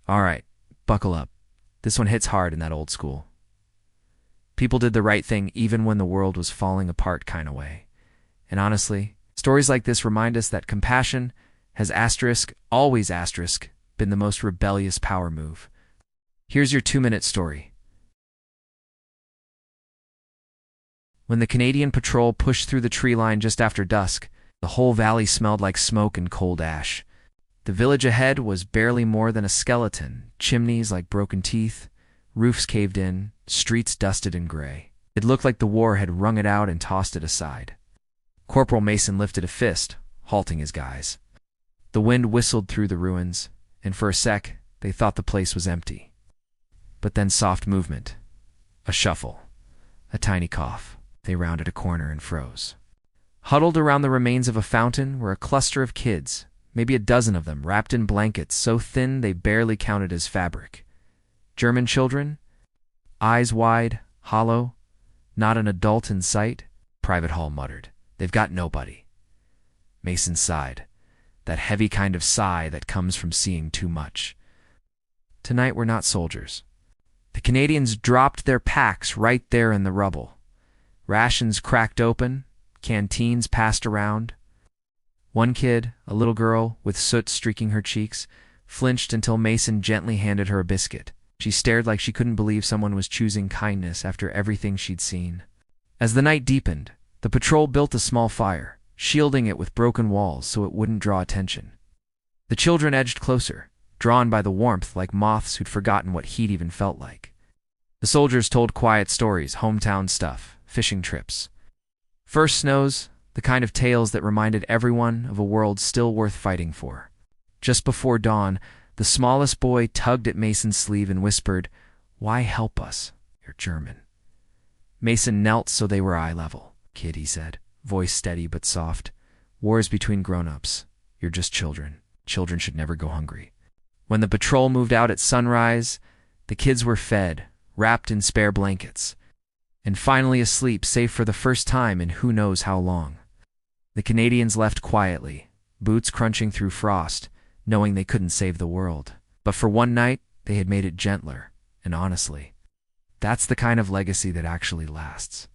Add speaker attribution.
Speaker 1: All right, buckle up. This one hits hard in that old school. People did the right thing even when the world was falling apart kind of way. And honestly, stories like this remind us that compassion has always been the most rebellious power move. Here's your 2-minute story. When the Canadian patrol pushed through the tree line just after dusk, the whole valley smelled like smoke and cold ash. The village ahead was barely more than a skeleton, chimneys like broken teeth, roofs caved in, streets dusted and gray. It looked like the war had wrung it out and tossed it aside. Corporal Mason lifted a fist, halting his guys. The wind whistled through the ruins, and for a sec, they thought the place was empty. But then soft movement. A shuffle. A tiny cough. They rounded a corner and froze. Huddled around the remains of a fountain were a cluster of kids, maybe a dozen of them, wrapped in blankets so thin they barely counted as fabric. German children? Eyes wide, hollow, not an adult in sight, Private Hall muttered. They've got nobody. Mason sighed, that heavy kind of sigh that comes from seeing too much. Tonight we're not soldiers. The Canadians dropped their packs right there in the rubble. Rations cracked open, canteens passed around. One kid, a little girl with soot streaking her cheeks, flinched until Mason gently handed her a biscuit. She stared like she couldn't believe someone was choosing kindness after everything she'd seen. As the night deepened, the patrol built a small fire, shielding it with broken walls so it wouldn't draw attention. The children edged closer, drawn by the warmth like moths who'd forgotten what heat even felt like. The soldiers told quiet stories, hometown stuff, fishing trips. First snows, the kind of tales that reminded everyone of a world still worth fighting for. Just before dawn, the smallest boy tugged at Mason's sleeve and whispered, "Why help us? You're German." Mason knelt so they were eye level. "Kid," he said, voice steady but soft. "War's between grown-ups. You're just children. Children should never go hungry." When the patrol moved out at sunrise, the kids were fed, wrapped in spare blankets, and finally asleep, safe for the first time in who knows how long. The Canadians left quietly, boots crunching through frost, knowing they couldn't save the world. But for one night, they had made it gentler, and honestly, that's the kind of legacy that actually lasts.